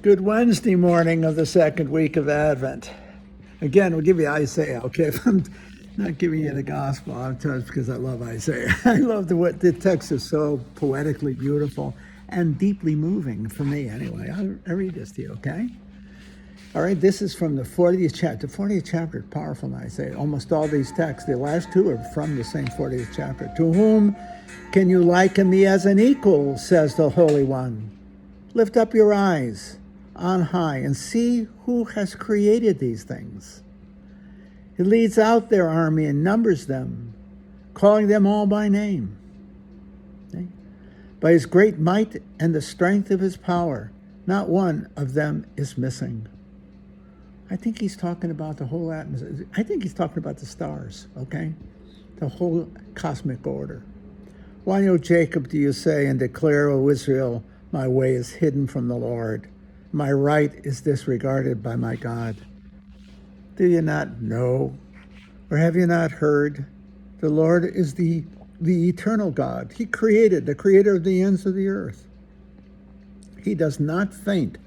Good Wednesday morning of the second week of Advent. Again, we'll give you Isaiah, okay? If I'm not giving you the gospel, I'm touched because I love Isaiah. I love the text is so poetically beautiful and deeply moving for me anyway. I read this to you, okay? All right, this is from the 40th chapter. The 40th chapter is powerful in Isaiah. Almost all these texts, the last two are from the same 40th chapter. To whom can you liken me as an equal, says the Holy One. Lift up your eyes on high and see who has created these things. He leads out their army and numbers them, calling them all by name. Okay? By his great might and the strength of his power, not one of them is missing. I think he's talking about the whole atmosphere. I think he's talking about the stars, okay? The whole cosmic order. Why, O Jacob, do you say and declare, O Israel, my way is hidden from the Lord. My right is disregarded by my God. Do you not know, or have you not heard? The Lord is the eternal God. He created, the creator of the ends of the earth. He does not faint,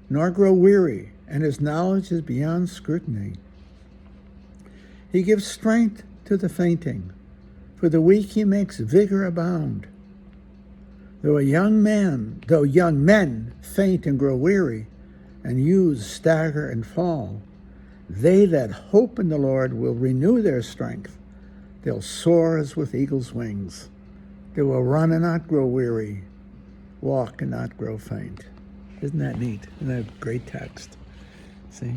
nor grow weary, and his knowledge is beyond scrutiny. He gives strength to the fainting. For the weak he makes vigor abound. Though young men faint and grow weary, and youths stagger and fall, they that hope in the Lord will renew their strength. They'll soar as with eagle's wings. They will run and not grow weary, walk and not grow faint. Isn't that neat? Isn't that a great text? See?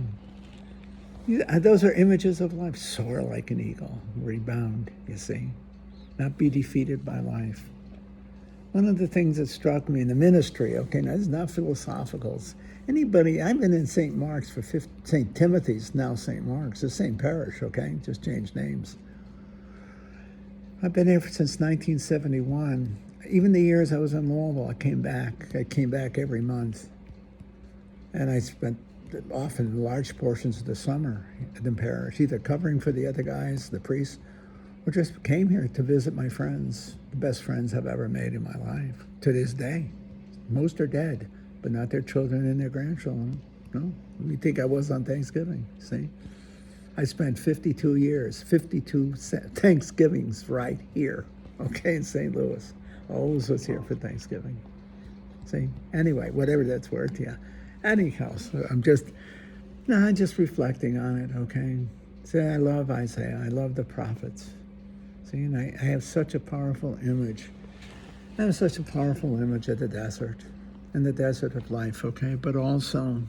Those are images of life. Soar like an eagle, rebound, you see. Not be defeated by life. One of the things that struck me in the ministry, okay, now this is not philosophical. I've been in St. Mark's for St. Timothy's, now St. Mark's, the same parish, okay, just changed names. I've been here since 1971. Even the years I was in Louisville, I came back every month. And I spent often large portions of the summer at the parish, either covering for the other guys, the priests, or just came here to visit my friends, the best friends I've ever made in my life, to this day. Most are dead, but not their children and their grandchildren. No, we think I was on Thanksgiving, see? I spent 52 years, 52 Thanksgivings right here, okay, in St. Louis. Always was here for Thanksgiving. See? Anyway, whatever that's worth, yeah. Anyhow, so I'm just reflecting on it, okay? See, I love Isaiah. I love the prophets. See, and I have such a powerful image. I have such a powerful image of the desert of life, okay? But also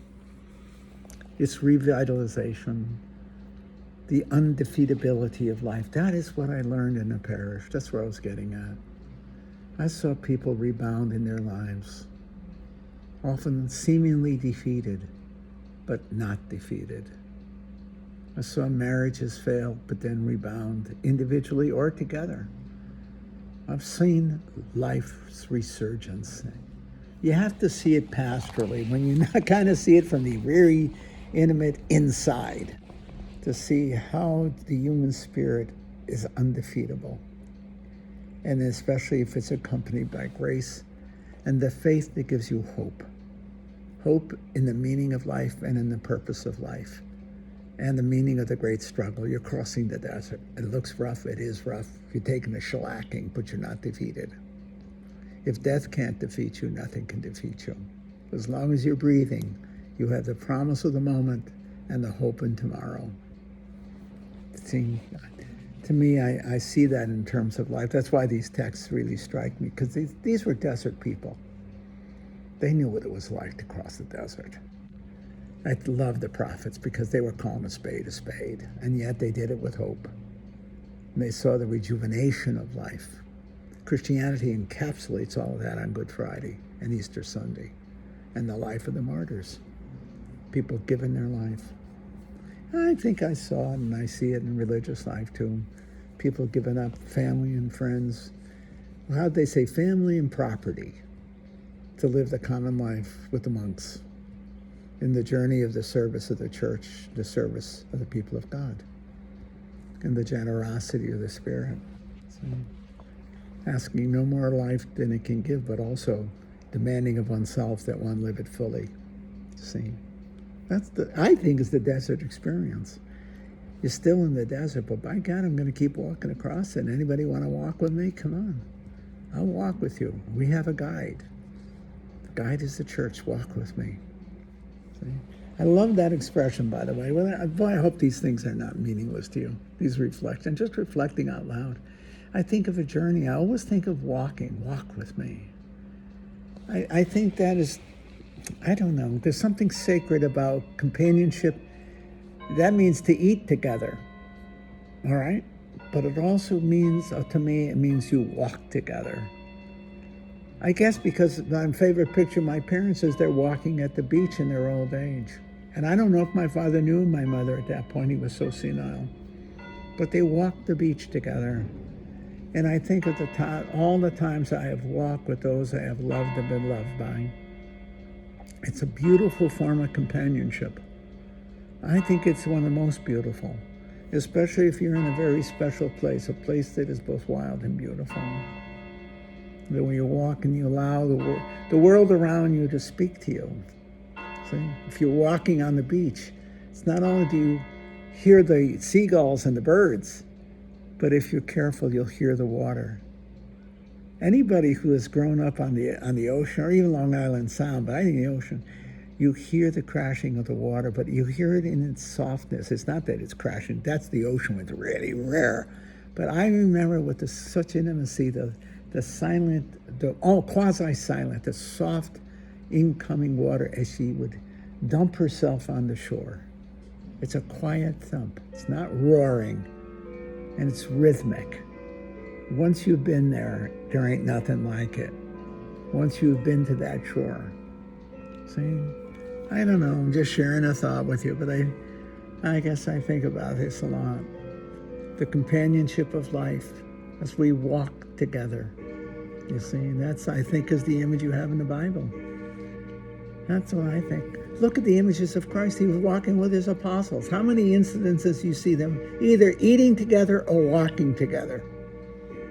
its revitalization, the undefeatability of life. That is what I learned in the parish. That's where I was getting at. I saw people rebound in their lives, often seemingly defeated, but not defeated. I saw marriages fail, but then rebound, individually or together. I've seen life's resurgence. You have to see it pastorally, when you kind of see it from the very intimate inside, to see how the human spirit is undefeatable. And especially if it's accompanied by grace and the faith that gives you hope. Hope in the meaning of life and in the purpose of life. And the meaning of the great struggle. You're crossing the desert. It looks rough. It is rough. You're taking a shellacking, but you're not defeated. If death can't defeat you, nothing can defeat you. As long as you're breathing, you have the promise of the moment and the hope in tomorrow. See, to me, I see that in terms of life. That's why these texts really strike me, because these were desert people. They knew what it was like to cross the desert. I love the prophets because they were calling a spade, and yet they did it with hope. And they saw the rejuvenation of life. Christianity encapsulates all of that on Good Friday and Easter Sunday, and the life of the martyrs, people giving their life. I think I saw it, and I see it in religious life too. People giving up family and friends. How'd they say? Family and property to live the common life with the monks in the journey of the service of the church, the service of the people of God, and the generosity of the Spirit. So, asking no more life than it can give, but also demanding of oneself that one live it fully. See, I think it's the desert experience. You're still in the desert, but by God, I'm going to keep walking across it. Anybody want to walk with me? Come on. I'll walk with you. We have a guide. The guide is the church. Walk with me. See? I love that expression, by the way. Well, boy, I hope these things are not meaningless to you, these reflections, just reflecting out loud. I think of a journey. I always think of walking. Walk with me. I think that is, I don't know, there's something sacred about companionship. That means to eat together, all right? But it also means, to me, it means you walk together. I guess because my favorite picture of my parents is they're walking at the beach in their old age. And I don't know if my father knew my mother at that point. He was so senile. But they walked the beach together. And I think of all the times I have walked with those I have loved and been loved by. It's a beautiful form of companionship. I think it's one of the most beautiful, especially if you're in a very special place, a place that is both wild and beautiful. That when you walk and you allow the world around you to speak to you. See? If you're walking on the beach, it's not only do you hear the seagulls and the birds, but if you're careful, you'll hear the water. Anybody who has grown up on the ocean, or even Long Island Sound, but I think the ocean, you hear the crashing of the water, but you hear it in its softness. It's not that it's crashing. That's the ocean when it's really rare. But I remember with such intimacy, the silent, quasi-silent, the soft incoming water as she would dump herself on the shore. It's a quiet thump. It's not roaring, and it's rhythmic. Once you've been there, there ain't nothing like it. Once you've been to that shore. See? I don't know, I'm just sharing a thought with you, but I guess I think about this a lot. The companionship of life as we walk together. You see, that's, I think, is the image you have in the Bible. That's what I think. Look at the images of Christ. He was walking with his apostles. How many incidences you see them either eating together or walking together?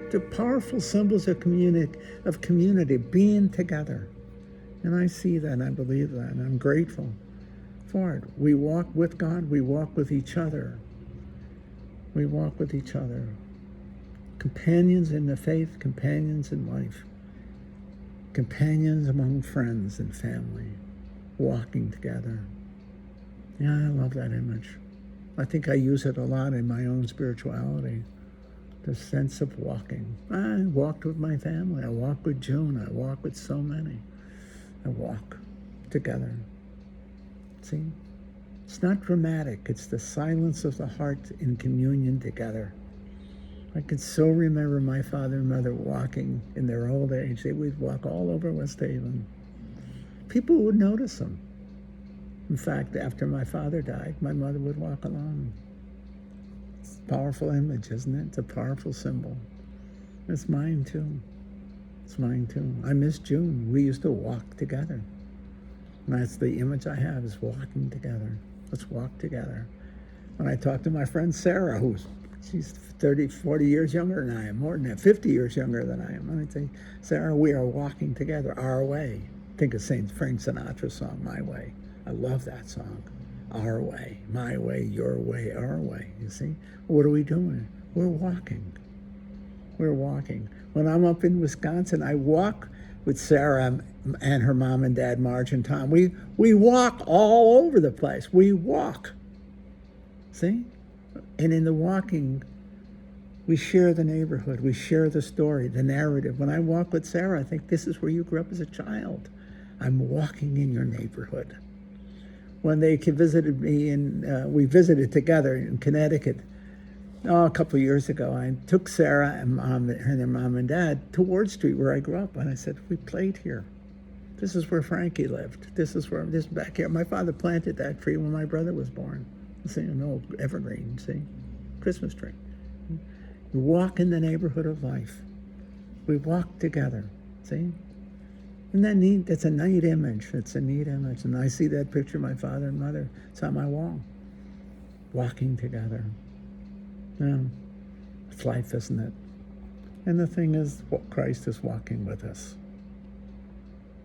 They're powerful symbols of community, being together. And I see that, and I believe that, and I'm grateful for it. We walk with God, we walk with each other. We walk with each other. Companions in the faith, companions in life. Companions among friends and family, walking together. Yeah, I love that image. I think I use it a lot in my own spirituality. The sense of walking. I walked with my family. I walked with June. I walked with so many. I walk together. See? It's not dramatic. It's the silence of the heart in communion together. I can so remember my father and mother walking in their old age. They would walk all over West Haven. People would notice them. In fact, after my father died, my mother would walk along. It's a powerful image, isn't it? It's a powerful symbol. It's mine too. It's mine too. I miss June. We used to walk together. And that's the image I have, is walking together. Let's walk together. When I talk to my friend Sarah, she's 30, 40 years younger than I am, more than that, 50 years younger than I am. And I say, Sarah, we are walking together our way. Think of St. Frank Sinatra's song, My Way. I love that song. Our way, my way, your way, our way. You see? What are we doing? We're walking. We're walking. When I'm up in Wisconsin, I walk with Sarah and her mom and dad, Marge and Tom. We walk all over the place. We walk. See? And in the walking, we share the neighborhood. We share the story, the narrative. When I walk with Sarah, I think, this is where you grew up as a child. I'm walking in your neighborhood. When they visited me, we visited together in Connecticut, a couple of years ago, I took Sarah and their mom and dad to Ward Street, where I grew up, and I said, we played here. This is where Frankie lived. This is back here. My father planted that tree when my brother was born. See, an old evergreen, see? Christmas tree. We walk in the neighborhood of life. We walk together, see? Isn't that neat? That's a neat image. It's a neat image. And I see that picture of my father and mother. It's on my wall. Walking together. Yeah. It's life, isn't it? And the thing is, Christ is walking with us.